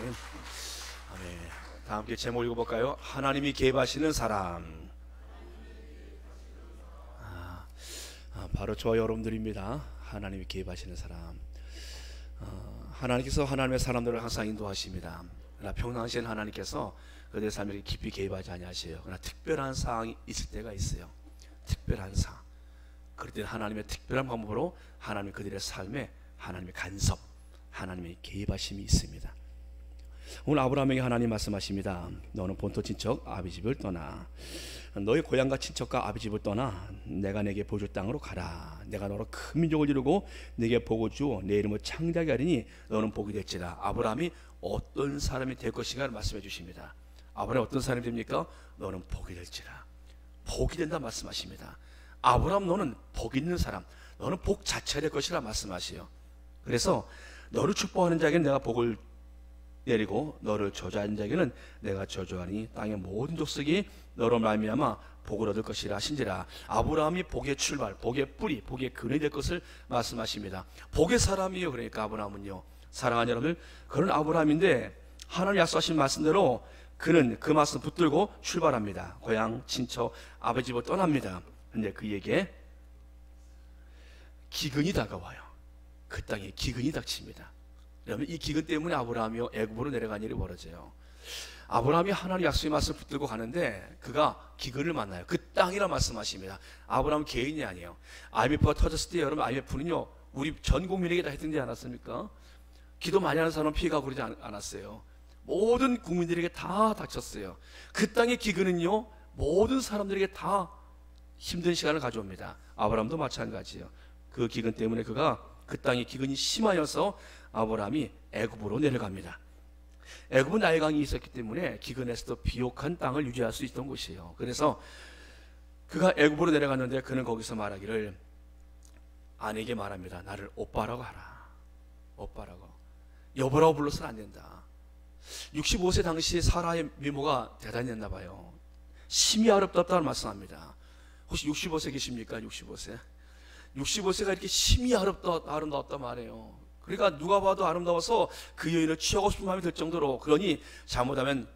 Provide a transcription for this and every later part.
아멘. 다 함께 제목 읽어볼까요? 하나님이 개입하시는 사람. 바로 저 여러분들입니다. 하나님이 개입하시는 사람. 하나님께서 하나님의 사람들을 항상 인도하십니다. 그러나 평상시엔 하나님께서 그들의 삶에 깊이 개입하지 아니하세요. 그러나 특별한 사항이 있을 때가 있어요. 특별한 사항. 그럴 때는 하나님의 특별한 방법으로 하나님이 그들의 삶에 하나님의 간섭, 하나님의 개입하심이 있습니다. 오늘 아브라함에게 하나님 말씀하십니다. 너는 본토 친척 아비 집을 떠나 너의 고향과 친척과 아비 집을 떠나 내가 내게 보여줄 땅으로 가라. 내가 너로 큰 민족을 이루고 내게 복을 주어 내 이름을 창대하게 하리니 너는 복이 될지라. 아브라함이 어떤 사람이 될 것인가를 말씀해 주십니다. 아브라함이 어떤 사람이 됩니까? 너는 복이 될지라. 복이 된다 말씀하십니다. 아브라함 너는 복 있는 사람, 너는 복 자체가 될 것이라 말씀하시요. 그래서 너를 축복하는 자에게는 내가 복을 내리고 너를 저주하는 자에게는 내가 저주하니 땅의 모든 족속이 너로 말미암아 복을 얻을 것이라 하신지라. 아브라함이 복의 출발, 복의 뿌리, 복의 근원이 될 것을 말씀하십니다. 복의 사람이요. 그러니까 아브라함은요, 사랑하는 여러분들, 그런 아브라함인데 하나님 약속하신 말씀대로 그는 그 말씀 붙들고 출발합니다. 고향, 친척, 아버지 집을 떠납니다. 근데 그에게 기근이 다가와요. 그 땅에 기근이 닥칩니다. 여러분, 이 기근 때문에 아브라함이 애굽으로 내려간 일이 벌어져요. 아브라함이 하나님 약속의 말씀을 붙들고 가는데 그가 기근을 만나요. 그 땅이라 말씀하십니다. 아브라함 개인이 아니에요. IMF가 터졌을 때 여러분, IMF는요 우리 전 국민에게 다 해당되지 않았습니까? 기도 많이 하는 사람은 피해가고 그러지 않았어요. 모든 국민들에게 다 닥쳤어요. 그 땅의 기근은요 모든 사람들에게 다 힘든 시간을 가져옵니다. 아브라함도 마찬가지예요. 그 기근 때문에 그가 그 땅의 기근이 심하여서 아브라함이 애굽으로 내려갑니다. 애굽은 나일강이 있었기 때문에 기근에서도 비옥한 땅을 유지할 수 있던 곳이에요. 그래서 그가 애굽으로 내려갔는데 그는 거기서 말하기를 아내에게 말합니다. 나를 오빠라고 하라. 오빠라고. 여보라고 불러서는 안 된다. 65세 당시 사라의 미모가 대단했나 봐요. 심히 아름답다는 말씀합니다. 혹시 65세 계십니까? 65세? 65세가 이렇게 심히 아름다웠단 말이에요. 그러니까 누가 봐도 아름다워서 그 여인을 취하고 싶은 마음이 들 정도로, 그러니 잘못하면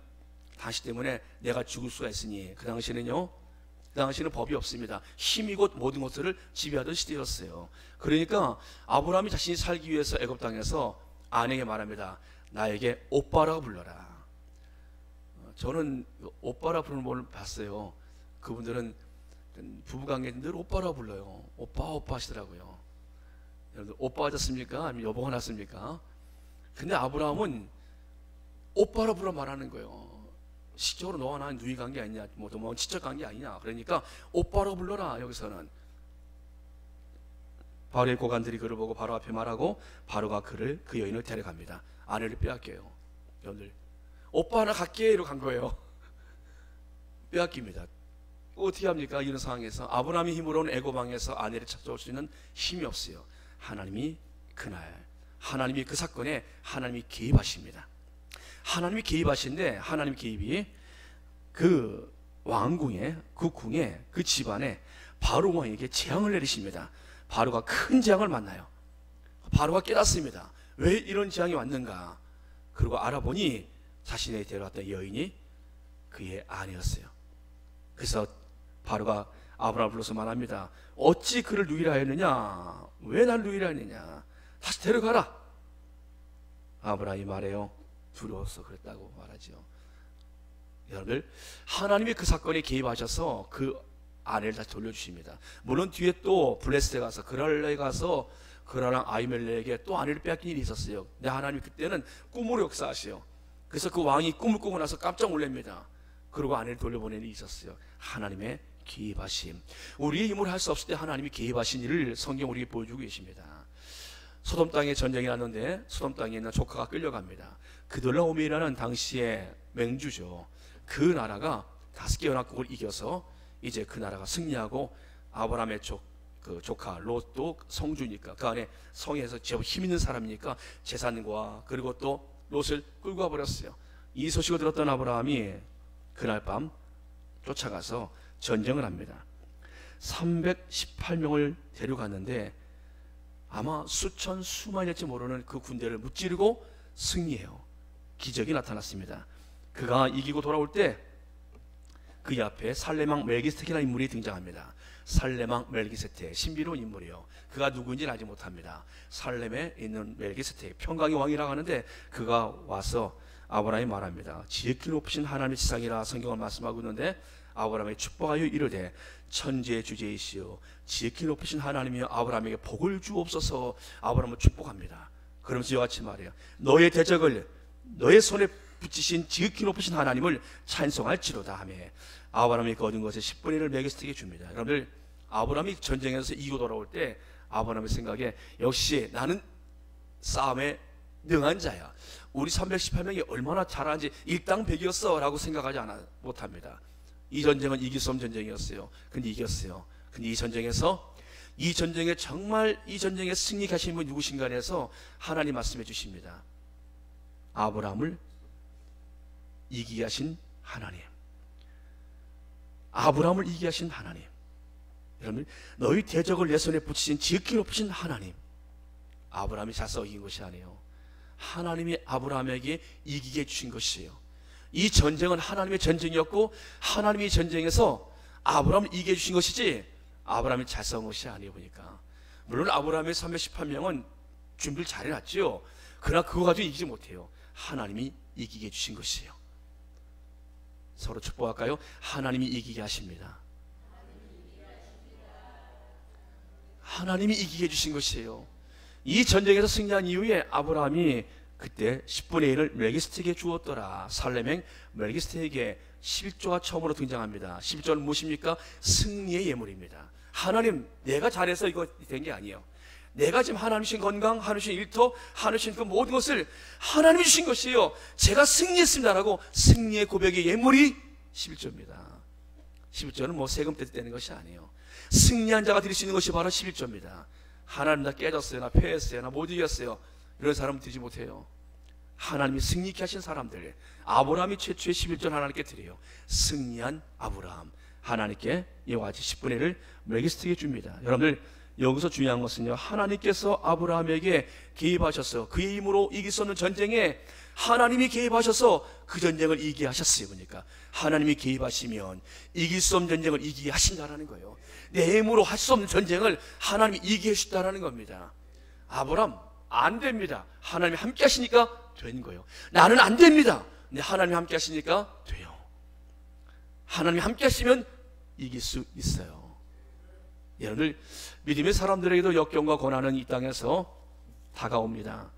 당시 때문에 내가 죽을 수가 있으니, 그 당시에는 법이 없습니다. 힘이 곧 모든 것들을 지배하던 시대였어요. 그러니까 아브라함이 자신이 살기 위해서 애굽 땅에서 아내에게 말합니다. 나에게 오빠라고 불러라. 저는 오빠라 부르는 분을 봤어요. 그분들은 부부관계는 늘 오빠라고 불러요. 오빠 하시더라고요. 여러분들 오빠 하셨습니까? 아니면 여보가 났습니까? 근데 아브라함은 오빠라 불러 말하는 거예요. 시적으로 너와 나는 누이 관계 아니냐, 뭐 친척 관계 아니냐. 그러니까 오빠라고 불러라. 여기서는 바로의 고관들이 그를 보고 바로 앞에 말하고 바로가 그 여인을 데려갑니다. 아내를 빼앗겨요. 여러분들 오빠 하나 갈게 이러고 간 거예요. 빼앗깁니다. 어떻게 합니까? 이런 상황에서 아브라함의 힘으로는 애고방에서 아내를 찾아올 수 있는 힘이 없어요. 하나님이 그날, 하나님이 그 사건에 하나님이 개입하십니다. 하나님이 개입하신데 하나님 개입이 그 왕궁에, 그 궁에, 그 집안에 바로 왕에게 재앙을 내리십니다. 바로가 큰 재앙을 만나요. 바로가 깨닫습니다. 왜 이런 재앙이 왔는가? 그리고 알아보니 자신에게 데려왔던 여인이 그의 아내였어요. 그래서 바로가 아브라함을 불러서 말합니다. 어찌 그를 누이라 했느냐? 왜 날 누이라 했느냐? 다시 데려가라. 아브라함이 말해요. 두려워서 그랬다고 말하죠. 여러분들, 하나님이 그 사건에 개입하셔서 그 아내를 다시 돌려주십니다. 물론 뒤에 또 블레셋에 가서 그랄레에 가서 그라랑 아히멜렉에게 또 아내를 빼앗긴 일이 있었어요. 근데 하나님이 그때는 꿈으로 역사하시요. 그래서 그 왕이 꿈을 꾸고 나서 깜짝 놀랍니다. 그리고 아내를 돌려보내는 일이 있었어요. 하나님의 개입하심. 우리의 힘으로 할 수 없을 때 하나님이 개입하신 일을 성경 우리에게 보여주고 계십니다. 소돔 땅에 전쟁이 났는데 소돔 땅에 있는 조카가 끌려갑니다. 그돌라오메이라는 당시의 맹주죠. 그 나라가 5개 연합국을 이겨서 이제 그 나라가 승리하고 아브라함의 조카 롯도 성주니까 그 안에 성에서 제법 힘 있는 사람이니까 재산과 그리고 또 롯을 끌고 와버렸어요. 이 소식을 들었던 아브라함이 그날 밤 쫓아가서 전쟁을 합니다. 318명을 데려갔는데 아마 수천 수만일지 모르는 그 군대를 무찌르고 승리해요. 기적이 나타났습니다. 그가 이기고 돌아올 때 그 앞에 살레망 멜기세덱이라는 인물이 등장합니다. 살레망 멜기세덱, 신비로운 인물이요. 그가 누구인지는 알지 못합니다. 살렘에 있는 멜기세덱, 평강의 왕이라고 하는데, 그가 와서 아브라함이 말합니다. 지극히 높으신 하나님의 지상이라 성경을 말씀하고 있는데, 아브라함에게 축복하여 이르되 천지의 주제이시여 지극히 높으신 하나님이여 아브라함에게 복을 주옵소서. 아브라함을 축복합니다. 그러면서 이와 같이 말해요. 너의 대적을 너의 손에 붙이신 지극히 높으신 하나님을 찬송할지로다 하며 아브라함이 거둔 것의 10분의 1을 멜기세덱에게 줍니다. 여러분들, 아브라함이 전쟁에서 이기고 돌아올 때 아브라함의 생각에 역시 나는 싸움에 능한 자야. 우리 318명이 얼마나 잘하는지 일당백이었어 라고 생각하지 못합니다. 이 전쟁은 이길 수 없는 전쟁이었어요. 근데 이겼어요. 근데 이 전쟁에서 이 전쟁에 정말 이 전쟁에 승리하신 분 누구신가 해서 하나님 말씀해 주십니다. 아브라함을 이기게 하신 하나님, 아브라함을 이기게 하신 하나님. 여러분, 너희 대적을 내 손에 붙이신 지극히 높으신 하나님. 아브라함이 자서 이긴 것이 아니에요. 하나님이 아브라함에게 이기게 해주신 것이에요. 이 전쟁은 하나님의 전쟁이었고 하나님이 전쟁에서 아브라함을 이기게 해주신 것이지 아브라함이 잘 싸운 것이 아니에요. 보니까 물론 아브라함의 318명은 준비를 잘 해놨지요. 그러나 그거 가지고 이기지 못해요. 하나님이 이기게 해주신 것이에요. 서로 축복할까요? 하나님이 이기게 하십니다. 하나님이 이기게 해주신 것이에요. 이 전쟁에서 승리한 이후에 아브라함이 그때 10분의 1을 멜기세덱에게 주었더라. 살레맹 멜기세덱에게 11조가 처음으로 등장합니다. 11조는 무엇입니까? 승리의 예물입니다. 하나님, 내가 잘해서 이거 된 게 아니에요. 내가 지금 하나님 주신 건강, 하나님 주신 일터, 하나님 주신 그 모든 것을 하나님이 주신 것이에요. 제가 승리했습니다라고 승리의 고백의 예물이 11조입니다. 11조는 뭐 세금 떼는 것이 아니에요. 승리한 자가 드릴 수 있는 것이 바로 11조입니다. 하나님 나 깨졌어요, 나 패했어요, 나 못 이겼어요, 이런 사람은 드리지 못해요. 하나님이 승리케 하신 사람들, 아브라함이 최초의 11조를 하나님께 드려요. 승리한 아브라함, 하나님께 이와 같이 10분의 1을 멜기세덱에게 줍니다. 여러분들, 여기서 중요한 것은요, 하나님께서 아브라함에게 개입하셔서 그의 힘으로 이길 수 없는 전쟁에 하나님이 개입하셔서 그 전쟁을 이기게 하셨어요. 보니까 하나님이 개입하시면 이길 수 없는 전쟁을 이기게 하신다라는 거예요. 내 힘으로 할 수 없는 전쟁을 하나님이 이기게 해주셨다는 겁니다. 아브라함 안 됩니다. 하나님이 함께 하시니까 된 거예요. 나는 안 됩니다. 근데 하나님이 함께 하시니까 돼요. 하나님이 함께 하시면 이길 수 있어요. 여러분들, 믿음의 사람들에게도 역경과 고난은 이 땅에서 다가옵니다.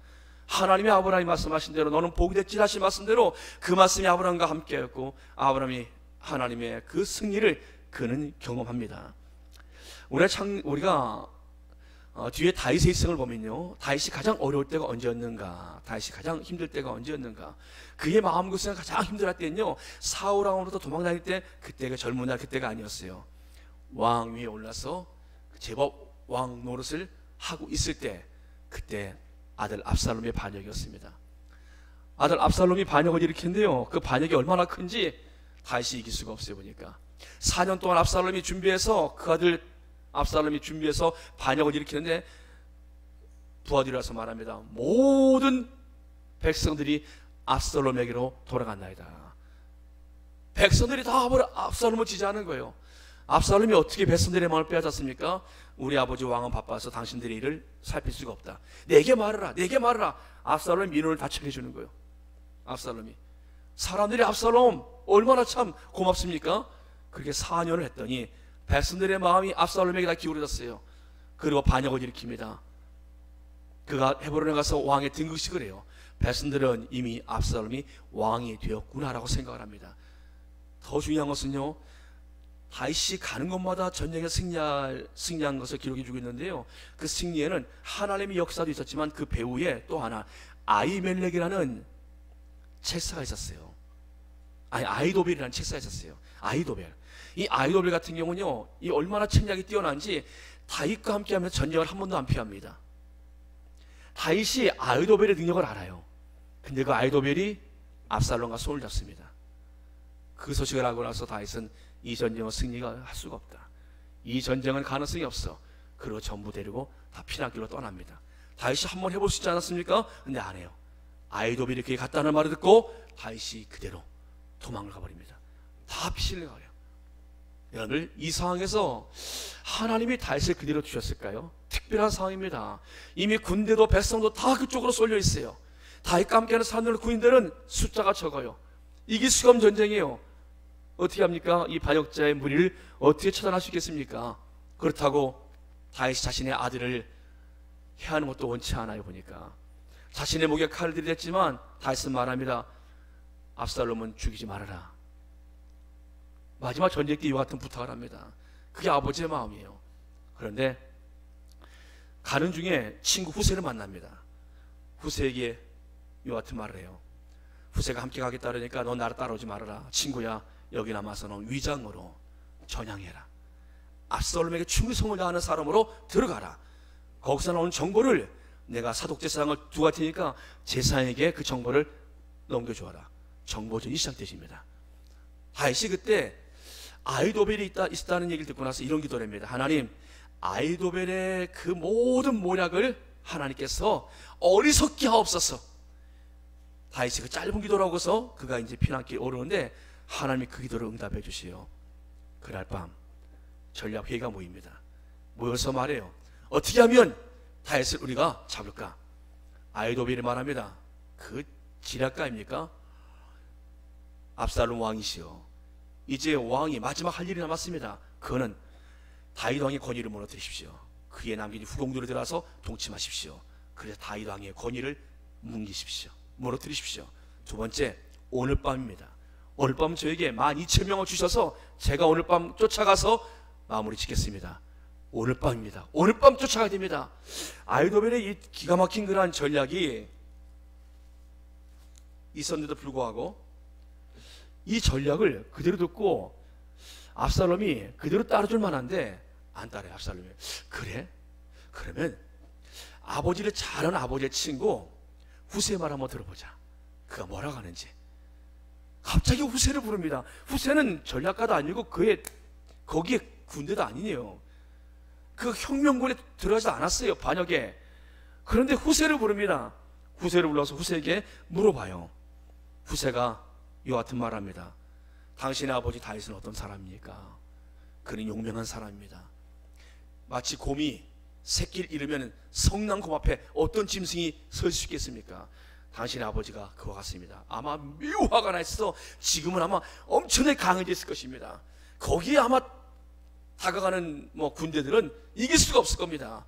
하나님이 아브라함이 말씀하신 대로 너는 복이 됐지 하신 말씀대로 그 말씀이 아브라함과 함께였고 아브라함이 하나님의 그 승리를 그는 경험합니다. 우리가 뒤에 다윗의 일생을 보면요, 다윗이 가장 어려울 때가 언제였는가, 다윗이 가장 힘들 때가 언제였는가, 그의 마음고생이 가장 힘들할 때는요, 사울 왕으로부터 도망다닐 때, 그때가 젊은 날 그때가 아니었어요. 왕 위에 올라서 제법 왕 노릇을 하고 있을 때, 그때 아들 압살롬의 반역이었습니다. 아들 압살롬이 반역을 일으켰는데요, 그 반역이 얼마나 큰지 다윗이 이길 수가 없어요. 보니까 4년 동안 압살롬이 준비해서, 그 아들 압살롬이 준비해서 반역을 일으키는데 부하들이 와서 말합니다. 모든 백성들이 압살롬에게로 돌아갔나이다. 백성들이 다 압살롬을 지지하는 거예요. 압살롬이 어떻게 백성들의 마음을 빼앗았습니까? 우리 아버지 왕은 바빠서 당신들의 일을 살필 수가 없다. 내게 말하라, 내게 말하라. 압살롬의 민원을 다 처리해 주는 거예요. 압살롬이. 사람들이 압살롬 얼마나 참 고맙습니까? 그렇게 4년을 했더니 백성들의 마음이 압살롬에게 다 기울어졌어요. 그리고 반역을 일으킵니다. 그가 헤브론에 가서 왕의 등극식을 해요. 백성들은 이미 압살롬이 왕이 되었구나라고 생각을 합니다. 더 중요한 것은요, 다윗이 가는 곳마다 전쟁에 승리한 것을 기록해주고 있는데요, 그 승리에는 하나님의 역사도 있었지만 그 배후에 또 하나 아히멜렉이라는 책사가 있었어요. 아히도벨이라는 책사가 있었어요. 아히도벨. 이 아히도벨 같은 경우는요, 이 얼마나 책략이 뛰어난지 다윗과 함께하면서 전쟁을 한 번도 안 피합니다. 다윗이 아히도벨의 능력을 알아요. 근데 그 아히도벨이 압살롬과 손을 잡습니다. 그 소식을 알고 나서 다윗은 이 전쟁은 승리가 할 수가 없다, 이 전쟁은 가능성이 없어. 그리고 전부 데리고 다 피난길로 떠납니다. 다윗이 한번 해볼 수 있지 않았습니까? 근데 안 해요. 아이도벨이 그에 갔다는 말을 듣고 다윗이 그대로 도망을 가버립니다. 다 피실려가요. 여러분들, 이 상황에서 하나님이 다윗을 그대로 두셨을까요? 특별한 상황입니다. 이미 군대도 백성도 다 그쪽으로 쏠려 있어요. 다윗과 함께하는 사람들, 군인들은 숫자가 적어요. 이게 수검 전쟁이에요. 어떻게 합니까? 이 반역자의 무리를 어떻게 처단할 수 있겠습니까? 그렇다고 다윗이 자신의 아들을 해하는 것도 원치 않아요. 보니까 자신의 목에 칼을 들이댔지만 다윗은 말합니다. 압살롬은 죽이지 말아라. 마지막 전쟁 때 이와 같은 부탁을 합니다. 그게 아버지의 마음이에요. 그런데 가는 중에 친구 후세를 만납니다. 후세에게 이와 같은 말을 해요. 후세가 함께 가겠다 그러니까 너 나를 따라오지 말아라. 친구야, 여기 남아서는 위장으로 전향해라. 압살롬에게 충성을 다하는 사람으로 들어가라. 거기서 나온 정보를 내가 사독제사장을 두고 갈 테니까 제사장에게 그 정보를 넘겨주어라. 정보전이 시작되십니다. 다윗이 그때 아이도벨이 있었다는 얘기를 듣고 나서 이런 기도를 합니다. 하나님, 아이도벨의 그 모든 모략을 하나님께서 어리석게 하옵소서. 다윗이 그 짧은 기도를 하고서 그가 이제 피난길에 오르는데 하나님이 그 기도를 응답해 주시요. 그날 밤 전략회의가 모입니다. 모여서 말해요. 어떻게 하면 다윗을 우리가 잡을까? 아이도벨이 말합니다. 그 지략가입니까? 압살롬 왕이시여, 이제 왕이 마지막 할 일이 남았습니다. 그거는 다윗 왕의 권위를 무너뜨리십시오. 그에 남긴 후궁들을 들어서 동침하십시오. 그래서 다윗 왕의 권위를 뭉기십시오. 무너뜨리십시오. 두 번째, 오늘 밤입니다. 오늘 밤 저에게 12,000명을 주셔서 제가 오늘 밤 쫓아가서 마무리 짓겠습니다. 오늘 밤입니다. 오늘 밤 쫓아가야 됩니다. 아이도벨의 이 기가 막힌 그러한 전략이 있었는데도 불구하고 이 전략을 그대로 듣고 압살롬이 그대로 따라줄 만한데 안 따라요. 압살롬이. 그래? 그러면 아버지를 잘 아는 아버지의 친구 후세의 말 한번 들어보자. 그가 뭐라고 하는지. 갑자기 후세를 부릅니다. 후세는 전략가도 아니고 거기에 군대도 아니네요. 그 혁명군에 들어가지 않았어요. 반역에. 그런데 후세를 부릅니다. 후세를 불러서 후세에게 물어봐요. 후세가 이와 같은 말합니다. 당신의 아버지 다윗은 어떤 사람입니까? 그는 용맹한 사람입니다. 마치 곰이 새끼를 잃으면 성난 곰 앞에 어떤 짐승이 설 수 있겠습니까? 당신의 아버지가 그와 같습니다. 아마 매우 화가 나 있어서 지금은 아마 엄청나게 강해졌을 것입니다. 거기에 아마 다가가는 군대들은 이길 수가 없을 겁니다.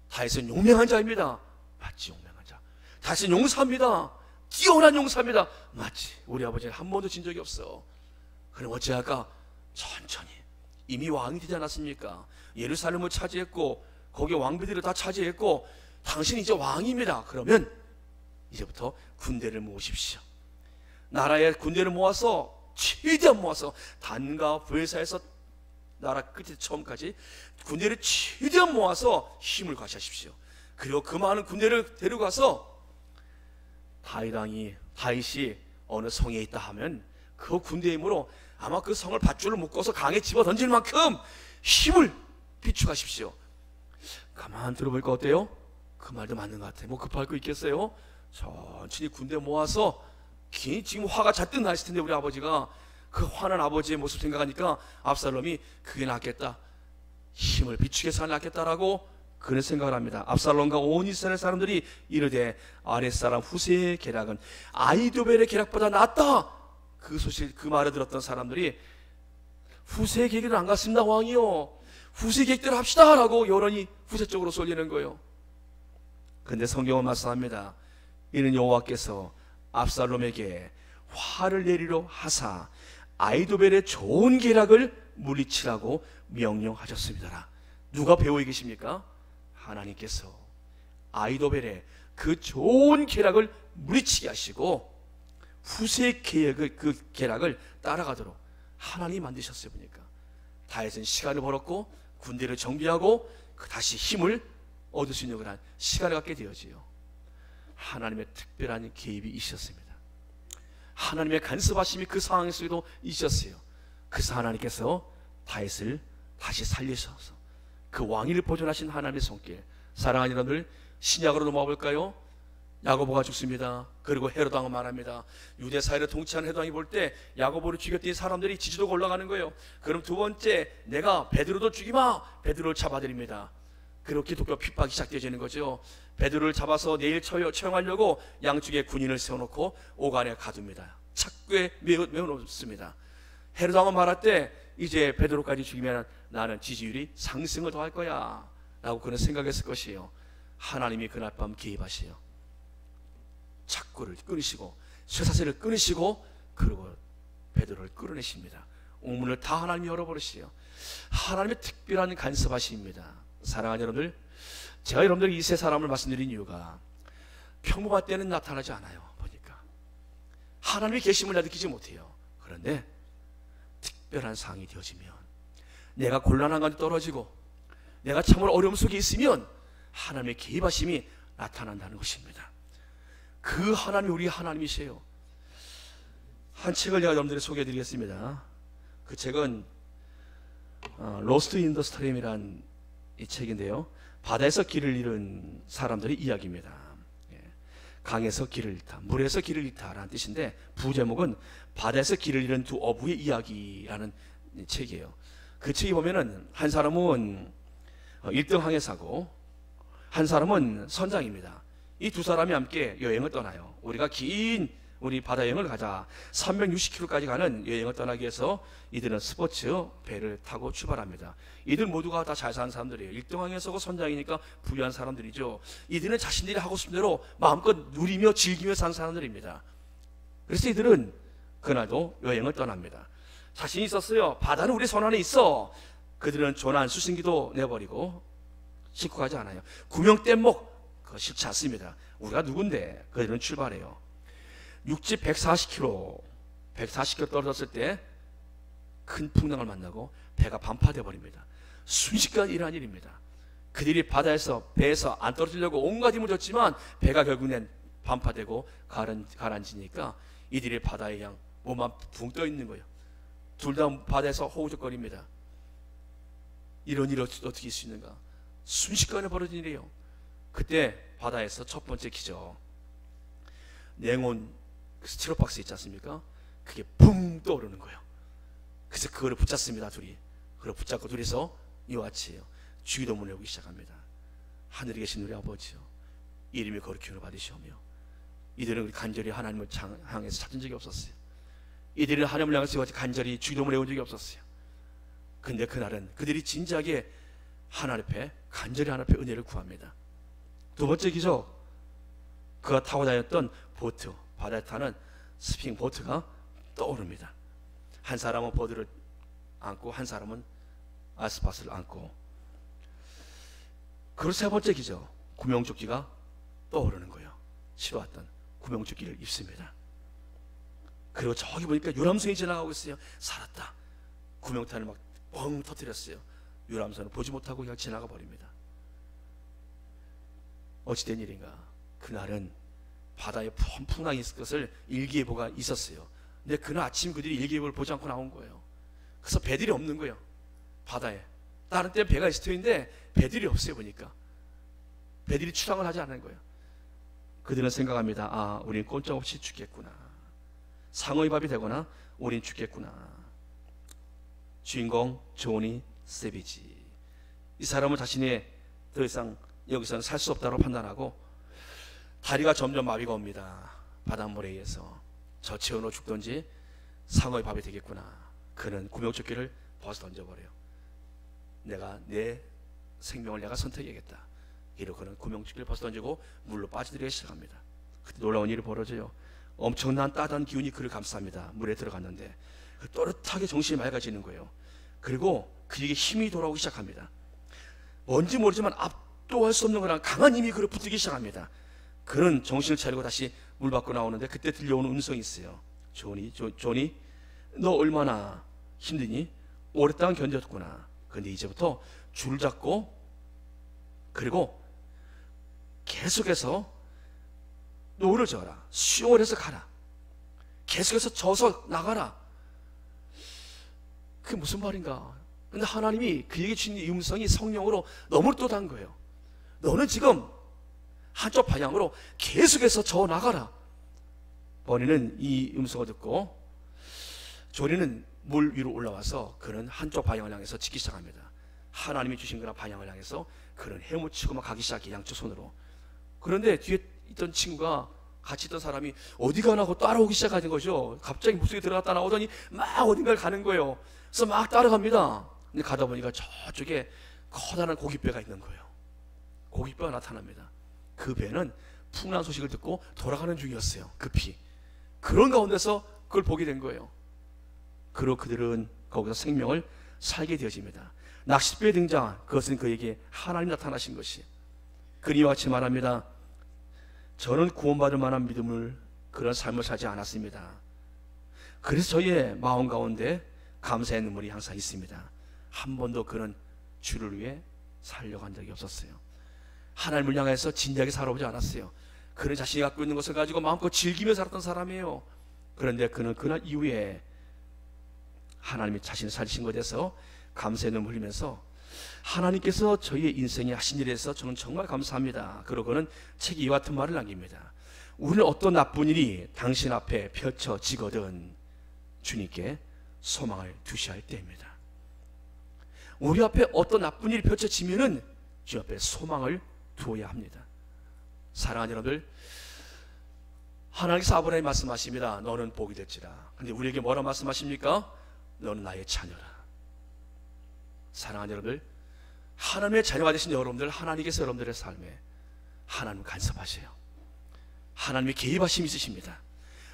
다윗은 용맹한 자입니다. 마치 용맹한 자. 다윗은 용사입니다. 뛰어난 용사입니다. 마치 우리 아버지는 한 번도 진 적이 없어. 그럼 어찌할까? 천천히. 이미 왕이 되지 않았습니까? 예루살렘을 차지했고 거기에 왕비들을 다 차지했고 당신이 이제 왕입니다. 그러면 이제부터 군대를 모으십시오. 나라의 군대를 모아서 최대한 모아서 단과 부에사에서 나라 끝에 처음까지 군대를 최대한 모아서 힘을 과시하십시오. 그리고 그 많은 군대를 데려가서 다윗이 어느 성에 있다 하면 그 군대의 힘으로 아마 그 성을 밧줄로 묶어서 강에 집어 던질 만큼 힘을 비축하십시오. 가만 들어보니까 어때요? 그 말도 맞는 것 같아요. 뭐 급할 거 있겠어요? 천천히 군대 모아서 지금 화가 잔뜩 나실 텐데 우리 아버지가 그 화난 아버지의 모습 생각하니까 압살롬이 그게 낫겠다. 힘을 비축해서 낫겠다라고 그런 생각을 합니다. 압살롬과 온 이스라엘 사람들이 이르되 아랫사람 후세의 계략은 아이도벨의 계략보다 낫다. 그 소식, 그 말을 들었던 사람들이 후세의 계획은 안 갔습니다. 왕이요, 후세 계획대로 합시다 라고 여론이 후세 쪽으로 쏠리는 거예요. 그런데 성경은 말씀합니다. 이는 여호와께서 압살롬에게 화를 내리려 하사 아이도벨의 좋은 계략을 물리치라고 명령하셨습니다. 누가 배우고 계십니까? 하나님께서 아이도벨의 그 좋은 계략을 물리치게 하시고 후세의 그 계략을 따라가도록 하나님이 만드셨어요. 보니까 다윗은 시간을 벌었고 군대를 정비하고 다시 힘을 얻을 수 있는 그런 시간을 갖게 되어지요. 하나님의 특별한 개입이 있었습니다. 하나님의 간섭하심이 그 상황 속에도 있었어요. 그래서 하나님께서 다윗을 다시 살리셔서 그 왕위를 보존하신 하나님의 손길. 사랑하는 여러분들, 신약으로 넘어가 볼까요? 야고보가 죽습니다. 그리고 헤로도 왕은 말합니다. 유대 사회를 통치한 헤로도 왕이 볼 때 야고보를 죽였더니 사람들이 지지도가 올라가는 거예요. 그럼 두 번째, 내가 베드로도 죽이마. 베드로를 잡아들입니다. 그렇게 기독교 핍박이 시작되어지는 거죠. 베드로를 잡아서 내일 처형하려고 양쪽에 군인을 세워놓고 오간에 가둡니다. 착고에 매우 높습니다. 헤로도 왕은 말할 때 이제 베드로까지 죽이면 나는 지지율이 상승을 더할 거야 라고 그는 생각했을 것이에요. 하나님이 그날 밤 개입하시요. 착고를 끊으시고 쇠사슬을 끊으시고 그리고 베드로를 끌어내십니다. 옥문을 다 하나님이 열어버리시요. 하나님의 특별한 간섭하심입니다. 사랑하는 여러분들, 제가 여러분들 이 세 사람을 말씀드린 이유가 평범할 때는 나타나지 않아요. 보니까 하나님의 계심을 느끼지 못해요. 그런데 특별한 상황이 되어지면, 내가 곤란한 가운데 떨어지고 내가 참으로 어려움 속에 있으면 하나님의 개입하심이 나타난다는 것입니다. 그 하나님이 우리 하나님이세요. 한 책을 제가 여러분들에게 소개해 드리겠습니다. 그 책은 로스트 인 더 스트림이란 이 책인데요, 바다에서 길을 잃은 사람들의 이야기입니다. 강에서 길을 잃다, 물에서 길을 잃다라는 뜻인데, 부제목은 바다에서 길을 잃은 두 어부의 이야기라는 책이에요. 그 책에 보면은 한 사람은 1등 항해사고 한 사람은 선장입니다. 이 두 사람이 함께 여행을 떠나요. 우리가 우리 바다 여행을 가자, 360km까지 가는 여행을 떠나기 위해서 이들은 스포츠 배를 타고 출발합니다. 이들 모두가 다 잘 사는 사람들이에요. 1등 항해사고 선장이니까 부유한 사람들이죠. 이들은 자신들이 하고 싶은 대로 마음껏 누리며 즐기며 사는 사람들입니다. 그래서 이들은 그날도 여행을 떠납니다. 자신이 있었어요. 바다는 우리 손 안에 있어. 그들은 조난 수신기도 내버리고 싣고 가지 않아요. 구명뗏목 그거 싫지 않습니다. 우리가 누군데. 그들은 출발해요. 육지 140km 떨어졌을 때 큰 풍랑을 만나고 배가 반파되어 버립니다. 순식간에 일어난 일입니다. 그들이 바다에서 배에서 안 떨어지려고 온갖 힘을 줬지만 배가 결국엔 반파되고 가라앉으니까 이들이 바다에 그냥 몸만 붕 떠 있는 거예요. 둘 다 바다에서 호우적거립니다. 이런 일이 어떻게 있을 수 있는가? 순식간에 벌어진 일이에요. 그때 바다에서 첫 번째 기적, 냉온 스티로박스 있지 않습니까? 그게 붕 떠오르는 거예요. 그래서 그거를 붙잡습니다. 둘이. 그걸 붙잡고 둘이서 이와 같이요, 주기도문을 외우기 시작합니다. 하늘에 계신 우리 아버지요, 이름이 거룩히 기원을 받으시오며. 이들은 간절히 하나님을 향해서 찾은 적이 없었어요. 이들은 하나님을 향해서 간절히 주기도문을 외운 적이 없었어요. 근데 그날은 그들이 진지하게 하나님 앞에, 간절히 하나님 앞에 은혜를 구합니다. 두 번째 기적, 그가 타고 다녔던 보트, 바다에 타는 스핑 보트가 떠오릅니다. 한 사람은 보드를 안고 한 사람은 아스파스를 안고. 그리고 세 번째 기적, 구명조끼가 떠오르는 거예요. 실어왔던 구명조끼를 입습니다. 그리고 저기 보니까 유람선이 지나가고 있어요. 살았다. 구명탄을 막 뻥 터뜨렸어요. 유람선을 보지 못하고 그냥 지나가 버립니다. 어찌된 일인가? 그날은 바다에 풍랑이 있을 것을 일기예보가 있었어요. 근데 그날 아침 그들이 일기예보를 보지 않고 나온 거예요. 그래서 배들이 없는 거예요. 바다에. 다른 때 배가 있을 텐데 배들이 없어요. 보니까 배들이 출항을 하지 않는 거예요. 그들은 생각합니다. 아, 우린 꼼짝없이 죽겠구나. 상어의 밥이 되거나 우린 죽겠구나. 주인공 조니 세비지, 이 사람은 자신이 더 이상 여기서는 살 수 없다고 판단하고 다리가 점점 마비가 옵니다. 바닷물에 의해서 저 채워넣어 죽던지 상어의 밥이 되겠구나. 그는 구명조끼를 벗어 던져버려요. 내가 내 생명을 내가 선택해야겠다. 이러고 그는 구명조끼를 벗어 던지고 물로 빠져들기 시작합니다. 그때 놀라운 일이 벌어져요. 엄청난 따뜻한 기운이 그를 감쌉니다. 물에 들어갔는데 또렷하게 정신이 맑아지는 거예요. 그리고 그에게 힘이 돌아오기 시작합니다. 뭔지 모르지만 압도할 수 없는 그런 강한 힘이 그를 붙들기 시작합니다. 그는 정신을 차리고 다시 물 밖으로 나오는데 그때 들려오는 음성이 있어요. 조니, 너 얼마나 힘드니? 오랫동안 견뎠구나. 근데 이제부터 줄 잡고 그리고 계속해서 노를 저어라. 수영을 해서 가라. 계속해서 져서 나가라. 그게 무슨 말인가? 근데 하나님이 그에게 주신 이 음성이 성령으로 너무 또다한 거예요. 너는 지금 한쪽 방향으로 계속해서 저 나가라. 버니는 이 음성을 듣고 조리는 물 위로 올라와서 그는 한쪽 방향을 향해서 짖기 시작합니다. 하나님이 주신 그런 방향을 향해서 그는 헤엄치고만 가기 시작해, 양쪽 손으로. 그런데 뒤에 있던 친구가, 같이 있던 사람이 어디 가나 하고 따라오기 시작하는 거죠. 갑자기 물속에 들어갔다 나오더니 막 어딘가를 가는 거예요. 그래서 막 따라갑니다. 근데 가다 보니까 저쪽에 커다란 고깃배가 있는 거예요. 고깃배가 나타납니다. 그 배는 풍랑한 소식을 듣고 돌아가는 중이었어요. 급히. 그런 가운데서 그걸 보게 된 거예요. 그리고 그들은 거기서 생명을 살게 되어집니다. 낚싯배에 등장한 그것은 그에게 하나님 나타나신 것이. 그리와 같이 말합니다. 저는 구원받을 만한 믿음을, 그런 삶을 살지 않았습니다. 그래서 저희의 마음 가운데 감사의 눈물이 항상 있습니다. 한 번도 그는 주를 위해 살려고 한 적이 없었어요. 하나님을 향해서 진지하게 살아보지 않았어요. 그는 자신이 갖고 있는 것을 가지고 마음껏 즐기며 살았던 사람이에요. 그런데 그는 그날 이후에 하나님이 자신을 살리신 것에 대해서 감사의 눈물 흘리면서 하나님께서 저희의 인생에 하신 일에 대해서 저는 정말 감사합니다. 그러고는 책에 이와 같은 말을 남깁니다. 우리는 어떤 나쁜 일이 당신 앞에 펼쳐지거든 주님께 소망을 두셔야 할 때입니다. 우리 앞에 어떤 나쁜 일이 펼쳐지면은 주 앞에 소망을 두어야 합니다. 사랑하는 여러분들, 하나님께서 아브라함이 말씀하십니다. 너는 복이 될지라. 근데 우리에게 뭐라 말씀하십니까? 너는 나의 자녀라. 사랑하는 여러분들, 하나님의 자녀가 되신 여러분들, 하나님께서 여러분들의 삶에 하나님을 간섭하세요. 하나님이 개입하심이 있으십니다.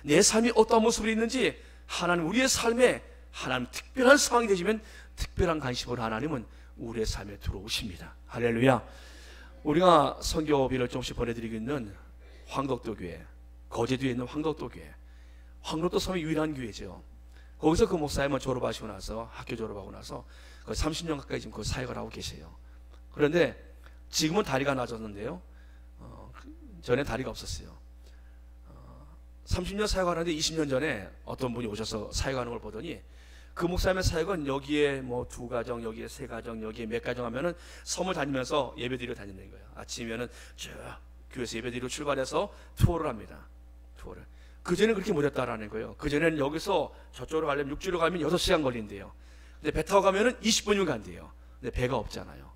내 삶이 어떠한 모습으로 있는지 하나님, 우리의 삶에 하나님 특별한 상황이 되시면 특별한 관심으로 하나님은 우리의 삶에 들어오십니다. 할렐루야. 우리가 선교비를 조금씩 보내드리고 있는 황덕도 교회, 거제도에 있는 황덕도 교회, 황덕도 섬의 유일한 교회죠. 거기서 그 목사님은 졸업하시고 나서, 학교 졸업하고 나서 30년 가까이 지금 그 사역을 하고 계세요. 그런데 지금은 다리가 나아졌는데요, 전에 다리가 없었어요. 30년 사역하는데 20년 전에 어떤 분이 오셔서 사역하는 걸 보더니 그 목사님의 사역은 여기에 뭐 2가정, 여기에 3가정, 여기에 몇 가정 하면은 섬을 다니면서 예배드리러 다니는 거예요. 아침이면은 쭉 교회에서 예배드리러 출발해서 투어를 합니다. 투어를. 그전에는 그렇게 못했다라는 거예요. 그전에는 여기서 저쪽으로 가려면 육지로 가면 6시간 걸린대요. 근데 배 타고 가면은 20분이면 간대요. 근데 배가 없잖아요.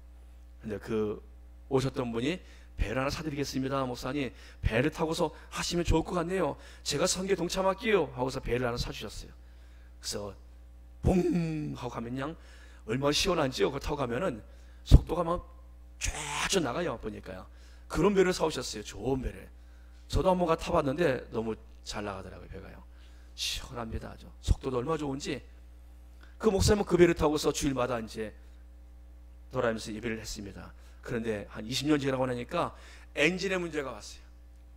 근데 그 오셨던 분이 배를 하나 사드리겠습니다. 목사님, 배를 타고서 하시면 좋을 것 같네요. 제가 선교에 동참할게요. 하고서 배를 하나 사주셨어요. 그래서 봉 하고 가면 그냥 얼마나 시원한지요. 그거 타고 가면은 속도가 막 쫙 나가요. 보니까요. 그런 배를 사오셨어요. 좋은 배를. 저도 한번 가 타봤는데 너무 잘 나가더라고요. 배가요. 시원합니다. 아주. 속도도 얼마나 좋은지. 그 목사님은 그 배를 타고서 주일마다 이제 돌아다니면서 예배를 했습니다. 그런데 한 20년 지나고 나니까 엔진에 문제가 왔어요.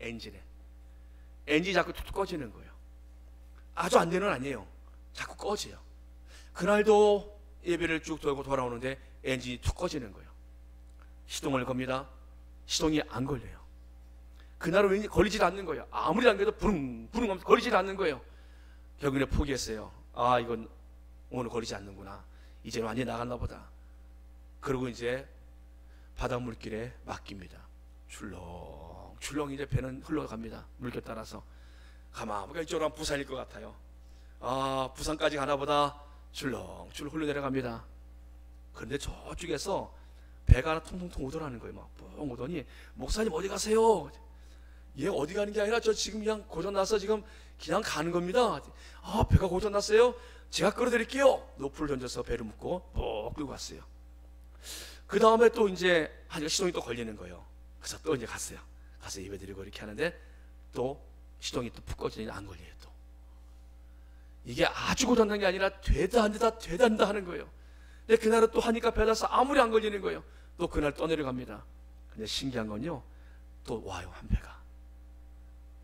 엔진이 자꾸 툭툭 꺼지는 거예요. 아주 안 되는 아니에요. 자꾸 꺼져요. 그날도 예배를 쭉 돌고 돌아오는데 엔진이 툭 꺼지는 거예요. 시동을 겁니다. 시동이 안 걸려요. 그날은 왠지 걸리질 않는 거예요. 아무리 당겨도 부릉 부릉 하면서 걸리질 않는 거예요. 결국에 포기했어요. 아, 이건 오늘 걸리지 않는구나. 이제는 완전히 나갔나 보다. 그리고 이제 바닷물길에 맡깁니다. 출렁출렁 이제 배는 흘러갑니다. 물길 따라서. 가만 보니까 이쪽으로 하면 부산일 것 같아요. 아, 부산까지 가나 보다. 출렁출렁 흘러내려갑니다. 그런데 저쪽에서 배가 하나 통통통 오더라는 거예요. 막 뻥 오더니, 목사님 어디 가세요? 얘 어디 가는 게 아니라 저 지금 그냥 고장나서 지금 그냥 가는 겁니다. 아, 배가 고장났어요? 제가 끌어드릴게요. 노프를 던져서 배를 묶고 뻑 끌고 갔어요. 그 다음에 또 이제 한 시동이 또 걸리는 거예요. 그래서 또 이제 갔어요. 가서 예배드리고 이렇게 하는데 또 시동이 또 푹 꺼지니 안 걸려요. 또 이게 아주 고장난 게 아니라 되다 안 되다 되다 안 된다 하는 거예요. 근데 그날은 또 하니까 배다서 아무리 안 걸리는 거예요. 또 그날 떠내려갑니다. 근데 신기한 건요, 또 와요. 한 배가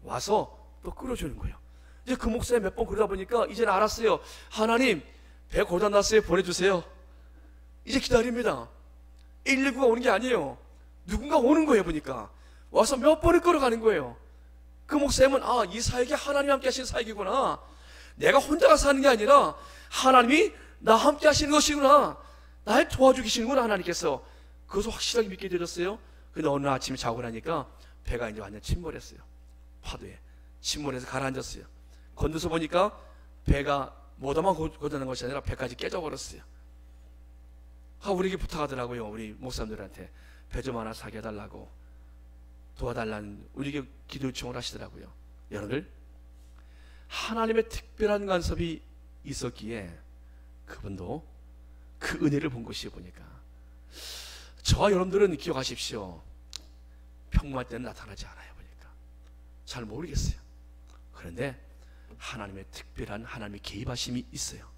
와서 또 끌어주는 거예요. 이제 그 목사님 몇 번 그러다 보니까 이제는 알았어요. 하나님, 배 고장났어요. 보내주세요. 이제 기다립니다. 119가 오는 게 아니에요. 누군가 오는 거예요. 보니까 와서 몇 번을 끌어가는 거예요. 그 목사님은, 아, 이 사역이 하나님 함께 하시는 사역이구나. 내가 혼자가 사는 게 아니라 하나님이 나 함께 하시는 것이구나. 날 도와주시는구나, 하나님께서. 그것을 확실하게 믿게 되었어요. 근데 어느 아침에 자고 나니까 배가 이제 완전 침몰했어요. 파도에 침몰해서 가라앉았어요. 건너서 보니까 배가 모다만 고장난 것이 아니라 배까지 깨져버렸어요. 우리에게 부탁하더라고요. 우리 목사님들한테 배 좀 하나 사게 해달라고, 도와달라는 우리에게 기도 요청을 하시더라고요. 여러분들, 하나님의 특별한 간섭이 있었기에 그분도 그 은혜를 본 것이에요. 보니까 저와 여러분들은 기억하십시오. 평범할 때는 나타나지 않아요. 보니까 잘 모르겠어요. 그런데 하나님의 특별한 하나님의 개입하심이 있어요.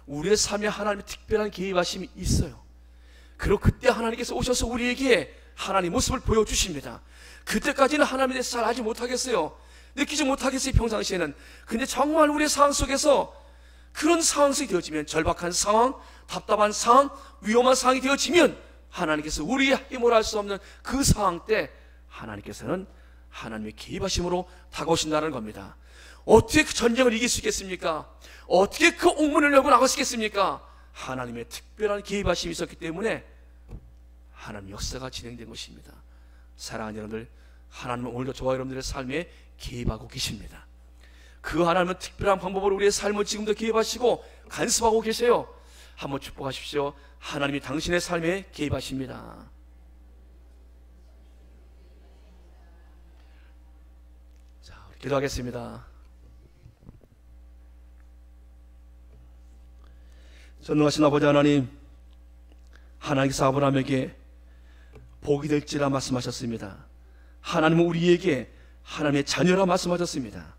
우리의 삶에 하나님의 특별한 개입하심이 있어요. 그리고 그때 하나님께서 오셔서 우리에게 하나님의 모습을 보여주십니다. 그때까지는 하나님에 대해서 잘 알지 못하겠어요. 느끼지 못하겠어요, 평상시에는. 근데 정말 우리의 상황 속에서 그런 상황이 되어지면, 절박한 상황, 답답한 상황, 위험한 상황이 되어지면 하나님께서 우리의 힘으로 할 수 없는 그 상황 때 하나님께서는 하나님의 개입하심으로 다가오신다는 겁니다. 어떻게 그 전쟁을 이길 수 있겠습니까? 어떻게 그 옥문을 열고 나갈 수 있겠습니까? 하나님의 특별한 개입하심이 있었기 때문에 하나님의 역사가 진행된 것입니다. 사랑하는 여러분들, 하나님은 오늘도 저와 여러분들의 삶에 개입하고 계십니다. 그 하나님은 특별한 방법으로 우리의 삶을 지금도 개입하시고 간섭하고 계세요. 한번 축복하십시오. 하나님이 당신의 삶에 개입하십니다. 자, 기도하겠습니다. 전능하신 아버지 하나님, 하나님께서 아브라함에게 복이 될지라 말씀하셨습니다. 하나님은 우리에게 하나님의 자녀라 말씀하셨습니다.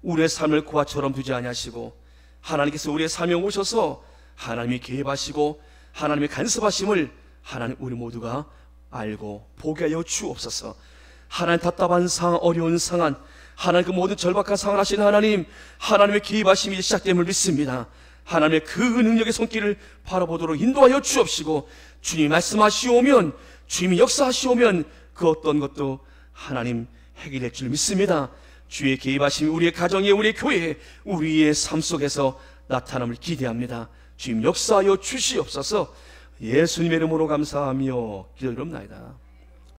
우리의 삶을 고아처럼 두지 아니하시고 하나님께서 우리의 삶에 오셔서 하나님이 개입하시고 하나님의 간섭하심을 하나님 우리 모두가 알고 보게 하여 주옵소서. 하나님 답답한 상황, 어려운 상황, 하나님 그 모든 절박한 상황을 하시는 하나님, 하나님의 개입하심이 시작됨을 믿습니다. 하나님의 그 능력의 손길을 바라보도록 인도하여 주옵시고, 주님이 말씀하시오면, 주님이 역사하시오면 그 어떤 것도 하나님 해결될 줄 믿습니다. 주의 개입하심이 우리의 가정에, 우리의 교회에, 우리의 삶 속에서 나타남을 기대합니다. 주님 역사하여 주시옵소서. 예수님의 이름으로 감사하며 기도드립니다.